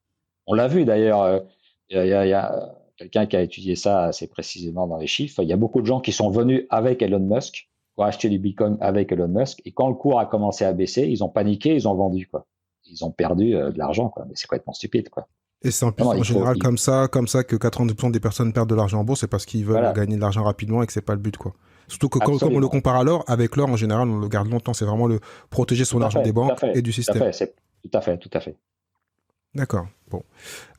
On l'a vu d'ailleurs, il y a quelqu'un qui a étudié ça assez précisément dans les chiffres. Il y a beaucoup de gens qui sont venus avec Elon Musk, qui ont acheté du Bitcoin avec Elon Musk, et quand le cours a commencé à baisser, ils ont paniqué, ils ont vendu, quoi. Ils ont perdu de l'argent, quoi. Mais c'est complètement stupide, quoi. Et c'est en général comme ça que 90% des personnes perdent de l'argent en bourse, c'est parce qu'ils veulent gagner de l'argent rapidement et que c'est pas le but, quoi. Surtout que comme on le compare à l'or, avec l'or en général, on le garde longtemps. C'est vraiment protéger son argent des banques et du système. Tout à fait. D'accord. Bon,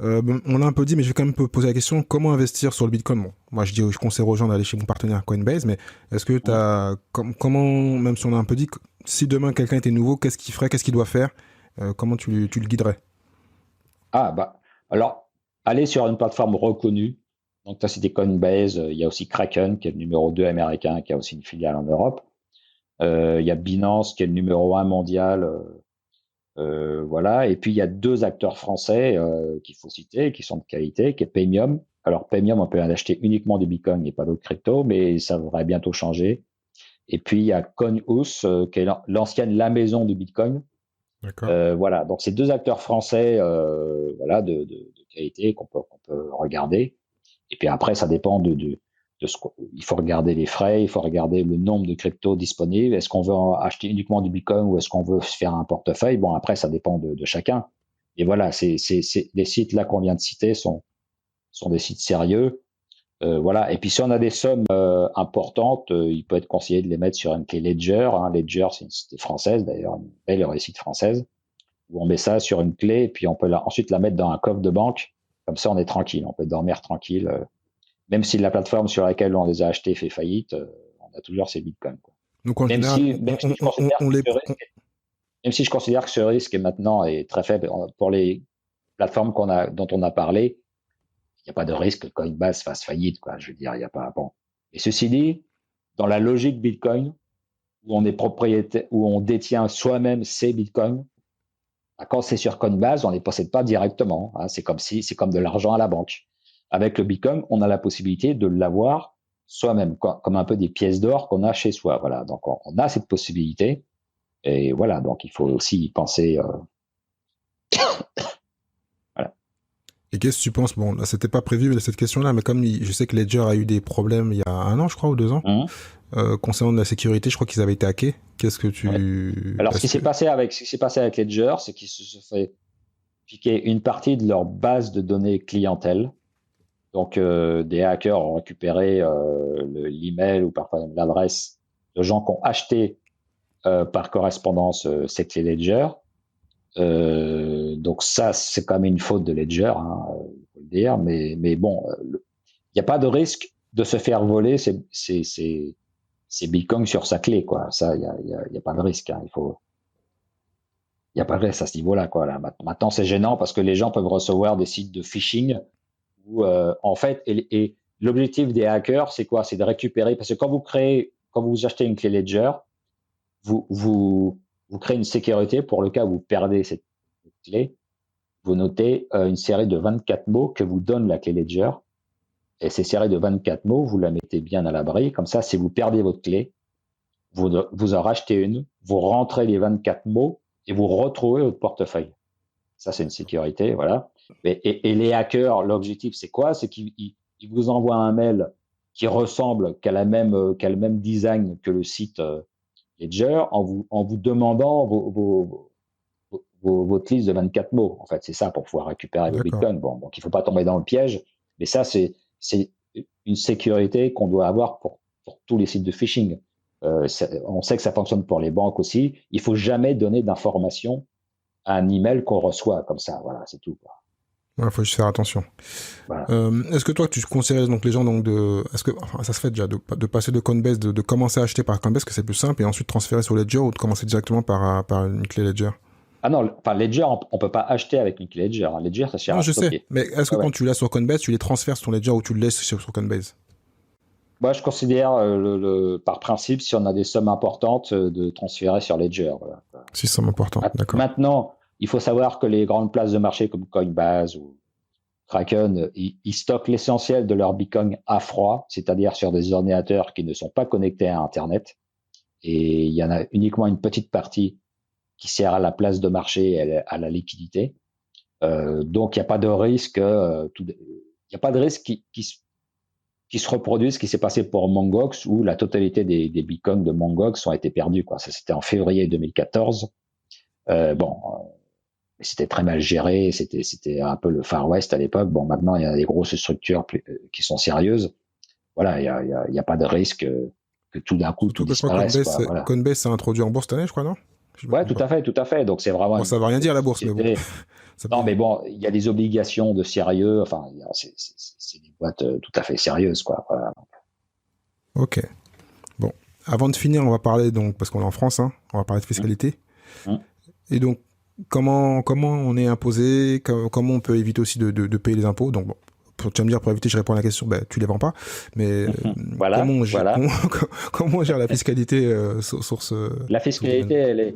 on l'a un peu dit, mais je vais quand même poser la question, comment investir sur le Bitcoin? Bon, moi je conseille aux gens d'aller chez mon partenaire Coinbase, mais est-ce que comment, même si on a un peu dit, si demain quelqu'un était nouveau, qu'est-ce qu'il ferait, qu'est-ce qu'il doit faire, comment tu le guiderais? Alors, aller sur une plateforme reconnue. Donc, tu as cité Coinbase, il y a aussi Kraken, qui est le numéro 2 américain, qui a aussi une filiale en Europe. Il y a Binance, qui est le numéro 1 mondial, Voilà. Et puis, il y a deux acteurs français qu'il faut citer, qui sont de qualité, qui est Paymium. Alors, Paymium, on peut en acheter uniquement du Bitcoin et pas d'autres cryptos, mais ça devrait bientôt changer. Et puis, il y a Conhouse, qui est l'ancienne La Maison du Bitcoin. D'accord. Voilà. Donc, c'est deux acteurs français voilà, de qualité qu'on peut regarder. Et puis après, ça dépend de ce il faut regarder les frais, il faut regarder le nombre de cryptos disponibles. Est-ce qu'on veut acheter uniquement du Bitcoin ou est-ce qu'on veut se faire un portefeuille? Bon, après, ça dépend de chacun. Et voilà, les sites là qu'on vient de citer sont des sites sérieux. Voilà. Et puis si on a des sommes importantes, il peut être conseillé de les mettre sur une clé Ledger. Hein. Ledger, c'est une société française d'ailleurs, une belle réussite française, où on met ça sur une clé et puis on peut ensuite la mettre dans un coffre de banque. Comme ça, on est tranquille, on peut dormir tranquille. Même si la plateforme sur laquelle on les a achetés fait faillite, on a toujours ces bitcoins. Quoi. Donc en général, Même si je considère que ce risque est maintenant est très faible pour les plateformes dont on a parlé, il n'y a pas de risque que Coinbase fasse faillite, quoi. Je veux dire, il n'y a pas. Bon. Et ceci dit, dans la logique Bitcoin, où on est propriétaire, où on détient soi-même ses bitcoins, quand c'est sur Coinbase, on ne les possède pas directement. Hein. C'est comme de l'argent à la banque. Avec le Bitcoin, on a la possibilité de l'avoir soi-même, comme un peu des pièces d'or qu'on a chez soi. Voilà, donc on a cette possibilité. Et voilà, donc il faut aussi y penser. Voilà. Et qu'est-ce que tu penses? Bon, là, c'était pas prévu cette question-là, mais comme je sais que Ledger a eu des problèmes il y a 1 an, je crois, ou 2 ans, concernant la sécurité, je crois qu'ils avaient été hackés. Qu'est-ce que tu... Ouais. Alors, ce qui s'est passé avec Ledger, c'est qu'ils se sont fait piquer une partie de leur base de données clientèle. Donc, des hackers ont récupéré l'email ou parfois même l'adresse de gens qui ont acheté par correspondance ces clés Ledger. Donc ça, c'est quand même une faute de Ledger, hein, faut le dire. Mais bon, il n'y a pas de risque de se faire voler ces bitcoins sur sa clé, quoi. Ça, il y a pas de risque. Hein. Il y a pas de risque à ce niveau-là, quoi. Là, maintenant, c'est gênant parce que les gens peuvent recevoir des sites de phishing où, en fait, et l'objectif des hackers, c'est quoi? C'est de récupérer, parce que quand vous achetez une clé Ledger, vous créez une sécurité pour le cas où vous perdez cette clé. Vous notez une série de 24 mots que vous donne la clé Ledger. Et ces séries de 24 mots, vous la mettez bien à l'abri. Comme ça, si vous perdez votre clé, vous en rachetez une, vous rentrez les 24 mots et vous retrouvez votre portefeuille. Ça, c'est une sécurité, voilà. Et les hackers, l'objectif, c'est quoi? C'est qu'ils vous envoient un mail qui ressemble, qui a le même design que le site Ledger, en vous demandant votre liste de 24 mots. En fait, c'est ça pour pouvoir récupérer vos bitcoins. Bon, donc il ne faut pas tomber dans le piège, mais ça, c'est une sécurité qu'on doit avoir pour tous les sites de phishing. On sait que ça fonctionne pour les banques aussi. Il ne faut jamais donner d'informations à un email qu'on reçoit comme ça. Voilà, c'est tout. Il faut juste faire attention. Voilà. Est-ce que toi, tu conseillerais donc les gens donc est-ce que ça se fait déjà de passer de Coinbase, de commencer à acheter par Coinbase, que c'est plus simple, et ensuite transférer sur Ledger, ou de commencer directement par une clé Ledger? Ah non, Ledger, on peut pas acheter avec une clé Ledger. Ledger, ça sert à stocker. Je sais, mais est-ce que quand tu l'as sur Coinbase, tu les transfères sur ton Ledger ou tu le laisses sur Coinbase? Moi, je considère par principe, si on a des sommes importantes, de transférer sur Ledger. Voilà. Si sommes importantes, d'accord. Maintenant, il faut savoir que les grandes places de marché comme Coinbase ou Kraken, ils stockent l'essentiel de leur Bitcoin à froid, c'est-à-dire sur des ordinateurs qui ne sont pas connectés à Internet. Et il y en a uniquement une petite partie qui sert à la place de marché et à la liquidité. Donc, il n'y a pas de risque. Il n'y a pas de risque qui se reproduise ce qui s'est passé pour Mongox, où la totalité des bitcoins de Mongox ont été perdus. Quoi. Ça, c'était en février 2014. C'était très mal géré. C'était un peu le Far West à l'époque. Bon, maintenant, il y a des grosses structures qui sont sérieuses. Voilà, il n'y a pas de risque que tout d'un coup tout disparaisse. Coinbase s'est introduit en bourse cette année, je crois, non? Ouais, tout à fait. Donc c'est vraiment. Bon, ça veut rien dire la bourse, mais bon. Non, mais bon, il y a des obligations de sérieux. Enfin, c'est des boîtes tout à fait sérieuses, quoi. Voilà. Ok. Bon, avant de finir, on va parler donc, parce qu'on est en France, hein, on va parler de fiscalité. Et donc, comment on est imposé, comment on peut éviter aussi de payer les impôts. Donc bon, tu vas me dire, pour éviter, je réponds à la question, tu les vends pas. Mais voilà, comment on gère la fiscalité sur ce... La fiscalité,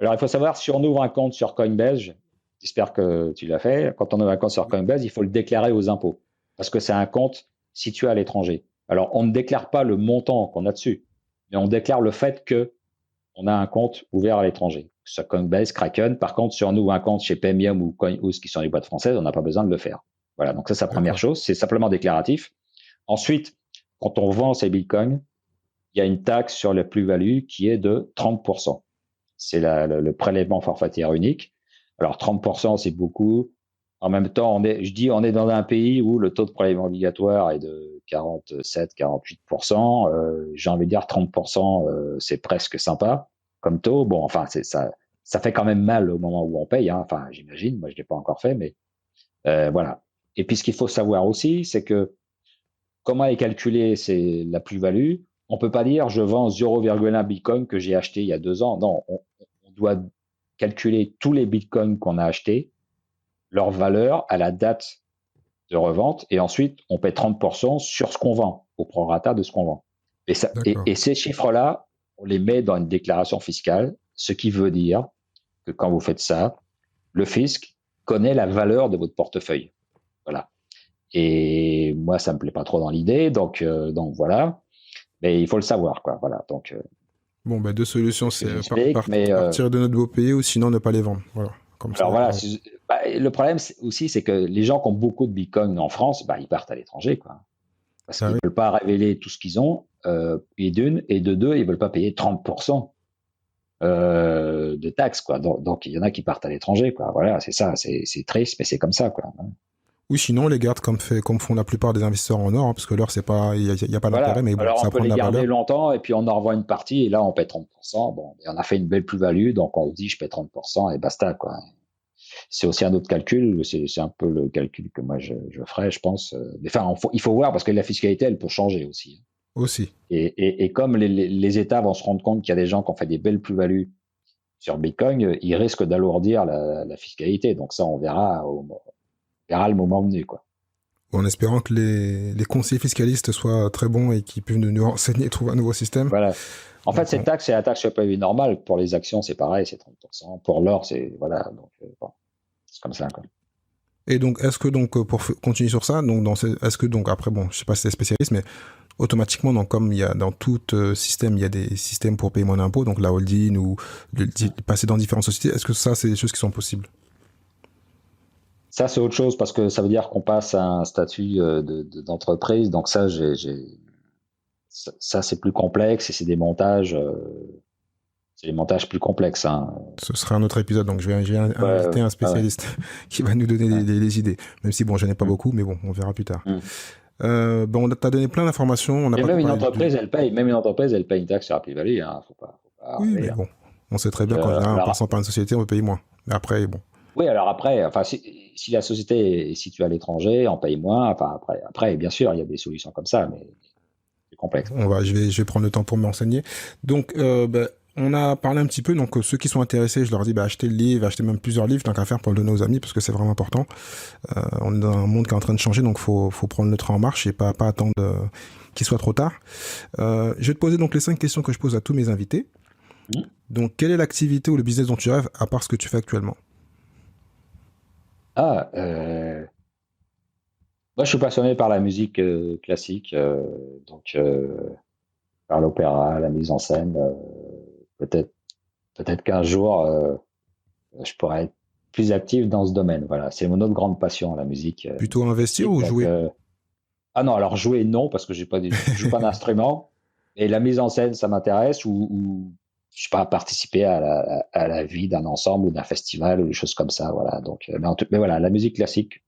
Alors, il faut savoir, si on ouvre un compte sur Coinbase, j'espère que tu l'as fait, quand on ouvre un compte sur Coinbase, il faut le déclarer aux impôts, parce que c'est un compte situé à l'étranger. Alors, on ne déclare pas le montant qu'on a dessus, mais on déclare le fait que on a un compte ouvert à l'étranger. Sur Coinbase, Kraken. Par contre, si on ouvre un compte chez Premium ou CoinHouse, qui sont les boîtes françaises, on n'a pas besoin de le faire. Voilà, donc ça, c'est la première chose. C'est simplement déclaratif. Ensuite, quand on vend ces bitcoins, il y a une taxe sur la plus-value qui est de 30%. C'est le prélèvement forfaitaire unique. Alors, 30%, c'est beaucoup. En même temps, on est dans un pays où le taux de prélèvement obligatoire est de 47-48%. J'ai envie de dire 30%, c'est presque sympa comme taux. Bon, enfin, ça fait quand même mal au moment où on paye. Hein. Enfin, j'imagine. Moi, je l'ai pas encore fait, mais voilà. Et puis, ce qu'il faut savoir aussi, c'est que comment est calculée la plus-value. On peut pas dire je vends 0,1 bitcoin que j'ai acheté il y a 2 ans. Non, on doit calculer tous les bitcoins qu'on a achetés, leur valeur à la date de revente, et ensuite on paie 30% sur ce qu'on vend, au prorata de ce qu'on vend. Et ces chiffres-là, on les met dans une déclaration fiscale, ce qui veut dire que quand vous faites ça, le fisc connaît la valeur de votre portefeuille. Voilà. Et moi, ça me plaît pas trop dans l'idée, donc voilà. Mais il faut le savoir, quoi. Voilà. Donc Bon, ben, deux solutions, c'est mais partir de notre beau pays ou sinon ne pas les vendre. Voilà. Comme alors ça, voilà, le problème aussi, c'est que les gens qui ont beaucoup de bitcoin en France, ils partent à l'étranger, quoi. Parce qu'ils ne veulent pas révéler tout ce qu'ils ont, et d'une, et de deux, ils ne veulent pas payer 30% de taxes, quoi. Donc, il y en a qui partent à l'étranger, quoi. Voilà, c'est ça, c'est triste, mais c'est comme ça, quoi. Oui, sinon, on les garde comme font la plupart des investisseurs en or, hein, parce que l'or, il n'y a pas d'intérêt, mais bon, alors ça on peut prend de les la garder valeur. longtemps, et puis on en revoit une partie, et là, on paie 30%. Bon, et on a fait une belle plus-value, donc on se dit, je paie 30%, et basta, quoi. C'est aussi un autre calcul, c'est un peu le calcul que moi je ferais, je pense. Mais enfin, il faut voir parce que la fiscalité, elle peut changer aussi. Aussi. Et comme les États vont se rendre compte qu'il y a des gens qui ont fait des belles plus-values sur Bitcoin, ils risquent d'alourdir la fiscalité. Donc ça, on verra le moment venu, quoi. En espérant que les conseillers fiscalistes soient très bons et qu'ils puissent nous renseigner et trouver un nouveau système. Voilà. En fait, cette taxe, c'est la taxe sur la plus-value normale. Pour les actions, c'est pareil, c'est 30%. Pour l'or, c'est voilà. Donc bon, c'est comme ça, quoi. Et donc, est-ce que donc pour continuer sur ça, donc est-ce que donc après bon, je sais pas si c'est spécialiste, mais automatiquement, donc comme il y a dans tout système, il y a des systèmes pour payer moins d'impôts, donc la holding ou passer dans différentes sociétés, est-ce que ça, c'est des choses qui sont possibles? Ça, c'est autre chose parce que ça veut dire qu'on passe à un statut d'entreprise. Donc ça, ça c'est plus complexe et c'est des montages plus complexes. Hein. Ce sera un autre épisode, donc je vais inviter un spécialiste qui va nous donner des idées. Même si bon, je n'en ai pas beaucoup, mais bon, on verra plus tard. Bon, t'as donné plein d'informations. Et même une entreprise, elle paye une taxe sur la plus-value. Hein. Faut pas oui, mais bon, on sait très bien qu'en général, en passant par une société, on peut payer moins. Mais après, bon. Oui, alors après, enfin, si la société est située à l'étranger, on paye moins. Enfin, après, bien sûr, il y a des solutions comme ça, mais c'est complexe. Je vais prendre le temps pour m'enseigner. Donc, on a parlé un petit peu. Donc, ceux qui sont intéressés, je leur dis, achetez le livre, achetez même plusieurs livres, tant qu'à faire, pour le donner aux amis, parce que c'est vraiment important. On est dans un monde qui est en train de changer, donc faut prendre le train en marche et pas attendre qu'il soit trop tard. Je vais te poser donc les 5 questions que je pose à tous mes invités. Donc, quelle est l'activité ou le business dont tu rêves, à part ce que tu fais actuellement? Moi, je suis passionné par la musique classique, donc par l'opéra, la mise en scène. Peut-être qu'un jour, je pourrais être plus actif dans ce domaine. Voilà, c'est mon autre grande passion, la musique. Plutôt investir ou jouer? Ah non, alors jouer non, parce que je joue pas d'instrument. Et la mise en scène, ça m'intéresse, ou je sais pas, participer à la vie d'un ensemble ou d'un festival ou des choses comme ça. Voilà. Donc, mais voilà, la musique classique,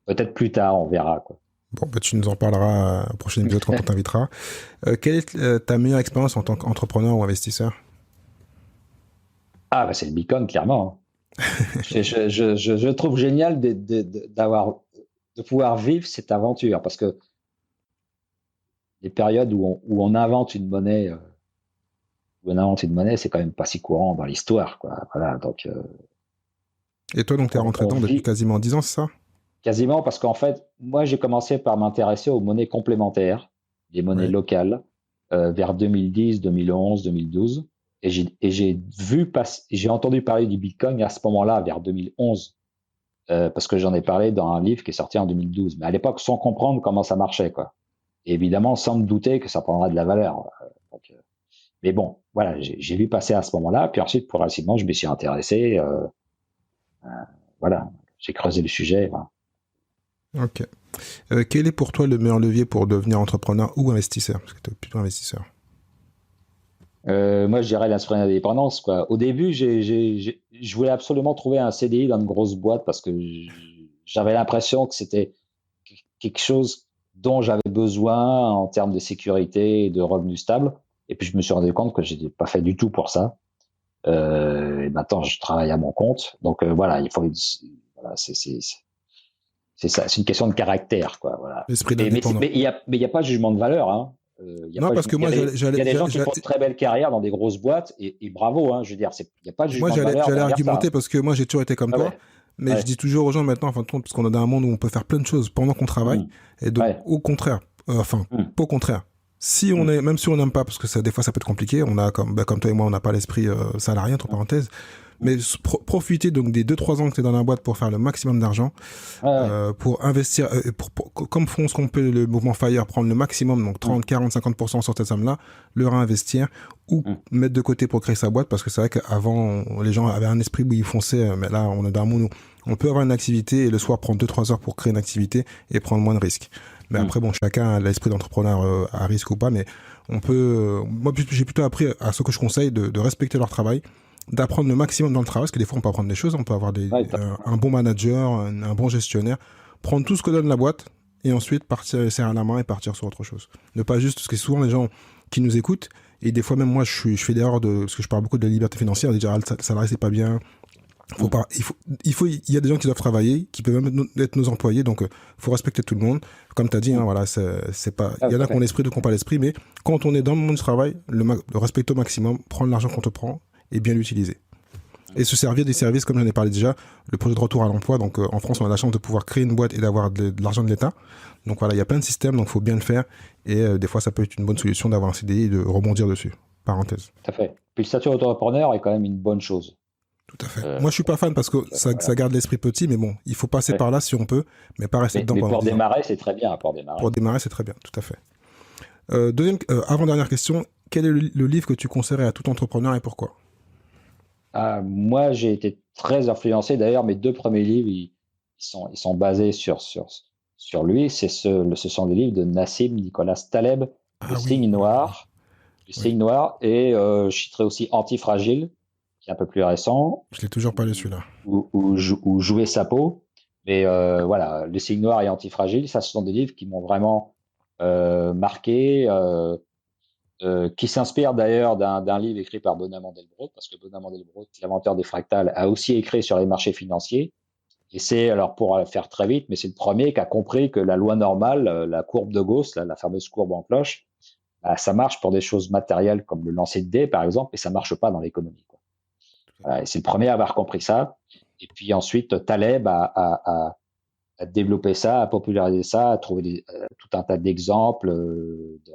peut-être plus tard, on verra, quoi. Bon, tu nous en parleras au prochain épisode quand on t'invitera. Quelle est ta meilleure expérience en tant qu'entrepreneur ou investisseur? C'est le Bitcoin, clairement. Je trouve génial de pouvoir vivre cette aventure, parce que les périodes où on invente une monnaie, c'est quand même pas si courant dans l'histoire, quoi. Voilà, donc. Et toi, donc, t'es rentré dedans depuis quasiment 10 ans, c'est ça? Quasiment, parce qu'en fait, moi, j'ai commencé par m'intéresser aux monnaies complémentaires, les monnaies locales, vers 2010, 2011, 2012. j'ai entendu parler du Bitcoin à ce moment-là, vers 2011, parce que j'en ai parlé dans un livre qui est sorti en 2012. Mais à l'époque, sans comprendre comment ça marchait, quoi. Et évidemment, sans me douter que ça prendra de la valeur. Mais bon, voilà, j'ai vu passer à ce moment-là. Puis ensuite, progressivement, je me suis intéressé. Voilà, j'ai creusé le sujet. Voilà. Ok. Quel est pour toi le meilleur levier pour devenir entrepreneur ou investisseur? Parce que tu es plutôt investisseur. Moi, je dirais l'esprit d'indépendance, quoi. Au début, je voulais absolument trouver un CDI dans une grosse boîte parce que j'avais l'impression que c'était quelque chose dont j'avais besoin en termes de sécurité et de revenus stables. Et puis, je me suis rendu compte que j'étais pas fait du tout pour ça. Et maintenant, je travaille à mon compte. Donc, voilà, voilà, c'est ça. C'est une question de caractère, quoi. Voilà. L'esprit Mais d'indépendant. il y a pas de jugement de valeur, hein. Non, parce que moi, Il y a des gens qui font de très belles carrières dans des grosses boîtes et bravo, hein, je veux dire, il n'y a pas de moi jugement de valeur j'allais derrière ça. argumenter parce que moi j'ai toujours été comme Ah toi, ouais, mais je ouais. dis toujours aux gens maintenant, en fin de compte, parce qu'on est dans un monde où on peut faire plein de choses pendant qu'on travaille, et donc Ouais. au contraire, pas au contraire. Si on Mm. est, même si on n'aime pas, parce que des fois ça peut être compliqué, on a comme toi et moi, on n'a pas l'esprit salarié entre parenthèses, mais profiter donc des 2-3 ans que tu es dans la boîte pour faire le maximum d'argent, Ouais. pour investir, comme font ce qu'on peut le mouvement FIRE, prendre le maximum, donc 30, 40, 50% sur cette somme-là, le réinvestir ou mettre de côté pour créer sa boîte, parce que c'est vrai qu'avant, les gens avaient un esprit où ils fonçaient, mais là, on est dans un monde où on peut avoir une activité et le soir prendre 2-3 heures pour créer une activité et prendre moins de risques. Mais après, bon, chacun a l'esprit d'entrepreneur à risque ou pas, mais on peut, moi, j'ai plutôt appris à ceux que je conseille de respecter leur travail, d'apprendre le maximum dans le travail, parce que des fois on peut apprendre des choses, on peut avoir un bon manager, un bon gestionnaire, prendre tout ce que donne la boîte et ensuite partir serrer la main et partir sur autre chose. Ne pas juste, parce que souvent les gens qui nous écoutent, et des fois même moi je fais l'erreur parce que je parle beaucoup de la liberté financière, de dire le salarié c'est pas bien, il y a des gens qui doivent travailler, qui peuvent même être nos employés, donc faut respecter tout le monde. Comme tu as dit, hein, voilà, c'est pas, il y en a qui ont l'esprit, d'autres qui n'ont pas l'esprit, mais quand on est dans le monde du travail, le respecter au maximum, prendre l'argent qu'on te prend et bien l'utiliser. Et se servir des services, comme j'en ai parlé déjà, le projet de retour à l'emploi. Donc en France, on a la chance de pouvoir créer une boîte et d'avoir de l'argent de l'État. Donc voilà, il y a plein de systèmes, donc il faut bien le faire. Et des fois, ça peut être une bonne solution d'avoir un CDI et de rebondir dessus. Parenthèse. Tout à fait. Puis le statut d'auto-entrepreneur est quand même une bonne chose. Tout à fait. Moi, je suis pas fan parce que Voilà. ça garde l'esprit petit, mais bon, il faut passer par là si on peut, mais pas rester dedans Mais pendant pour 10 ans. démarrer, c'est très bien. Pour démarrer. Pour démarrer, c'est très bien, tout à fait. Avant-dernière question, quel est le livre que tu conseillerais à tout entrepreneur et pourquoi? Moi, j'ai été très influencé. D'ailleurs, mes 2 premiers livres, ils sont basés sur lui. Ce sont des livres de Nassim Nicolas Taleb, Le Ah oui, Signe Noir. Le oui. Signe Noir. Et je citerai aussi Antifragile, qui est un peu plus récent. Je l'ai toujours pas lu celui-là. Ou Jouer sa peau. Mais voilà, Le Signe Noir et Antifragile, ça, ce sont des livres qui m'ont vraiment marqué. Qui s'inspire d'ailleurs d'un livre écrit par Bonamour Delbrot, parce que Bonamour Delbrot, l'inventeur des fractales, a aussi écrit sur les marchés financiers. Et c'est, alors pour faire très vite, mais c'est le premier qui a compris que la loi normale, la courbe de Gauss, la fameuse courbe en cloche, bah, ça marche pour des choses matérielles comme le lancer de dés, par exemple, et ça marche pas dans l'économie, quoi. Voilà, et c'est le premier à avoir compris ça. Et puis ensuite, Taleb a développer ça, à populariser ça, à trouver tout un tas d'exemples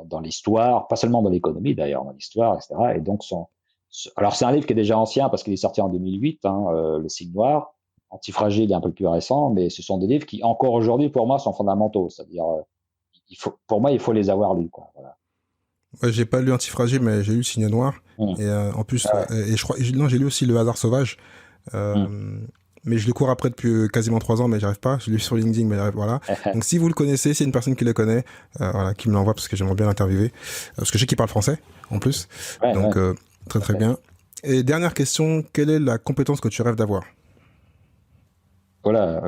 dans l'histoire, pas seulement dans l'économie d'ailleurs, dans l'histoire, etc. Et donc, alors c'est un livre qui est déjà ancien parce qu'il est sorti en 2008, hein, Le Signe Noir. Antifragile est un peu plus récent, mais ce sont des livres qui, encore aujourd'hui, pour moi, sont fondamentaux. C'est-à-dire, pour moi, il faut les avoir lus, quoi. Voilà. Ouais, j'ai pas lu Antifragile, mais j'ai lu Signe Noir. Et en plus, et je crois, non, j'ai lu aussi Le Hasard Sauvage. Mais je le cours après depuis quasiment 3 ans, mais j'arrive pas. Je l'ai lu sur LinkedIn, mais voilà. Donc si vous le connaissez, c'est une personne qui le connaît, voilà, qui me l'envoie parce que j'aimerais bien l'interviewer. Parce que je sais qu'il parle français, en plus. Donc très très bien. Et dernière question, quelle est la compétence que tu rêves d'avoir? Voilà.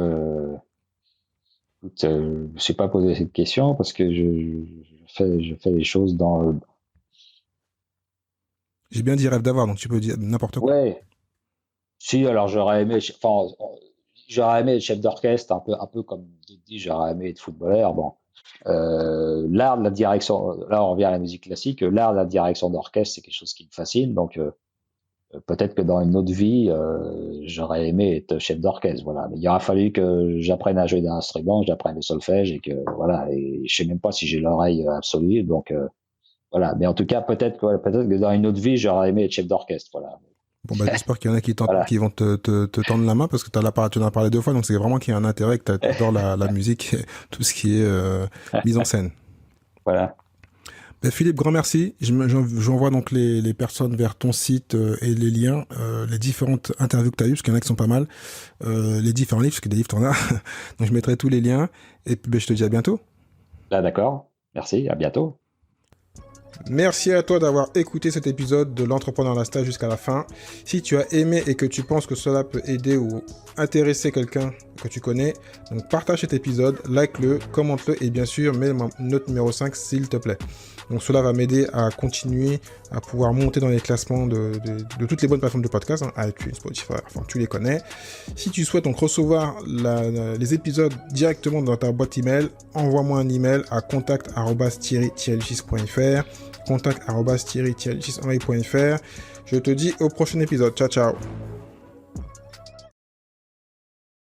Écoute, je ne sais pas poser cette question parce que je fais les choses dans. J'ai bien dit rêve d'avoir, donc tu peux dire n'importe quoi. Ouais. Si, alors j'aurais aimé être chef d'orchestre, un peu comme tu dis, j'aurais aimé être footballeur. Bon, l'art de la direction, là on revient à la musique classique, l'art de la direction d'orchestre, c'est quelque chose qui me fascine. Donc peut-être que dans une autre vie, j'aurais aimé être chef d'orchestre. Voilà, mais il aura fallu que j'apprenne à jouer d'un instrument, que j'apprenne le solfège et que voilà, et je sais même pas si j'ai l'oreille absolue. Donc Voilà. Mais en tout cas, peut-être que dans une autre vie, j'aurais aimé être chef d'orchestre. Voilà. Bon, bah, j'espère qu'il y en a Voilà. qui vont te tendre la main parce que tu en as parlé 2 fois, donc c'est vraiment qu'il y a un intérêt, que tu adores la musique, et tout ce qui est mise en scène. Voilà. Ben, Philippe, grand merci. J'envoie donc les personnes vers ton site et les liens, les différentes interviews que tu as eues, parce qu'il y en a qui sont pas mal, les différents livres, parce que des livres, t'en as. Donc je mettrai tous les liens. Et puis ben, je te dis à bientôt. Là, d'accord. Merci. À bientôt. Merci à toi d'avoir écouté cet épisode de l'Entrepreneur Lifestyle jusqu'à la fin. Si tu as aimé et que tu penses que cela peut aider ou intéresser quelqu'un que tu connais, donc partage cet épisode, like-le, commente-le et bien sûr mets note numéro 5 s'il te plaît. Donc cela va m'aider à continuer à pouvoir monter dans les classements de toutes les bonnes plateformes de podcast, hein, iTunes, Spotify, enfin tu les connais. Si tu souhaites donc recevoir les épisodes directement dans ta boîte email, envoie-moi un email à contact@thierry-6.fr contact@thierry-6.fr. Je te dis au prochain épisode. Ciao, ciao.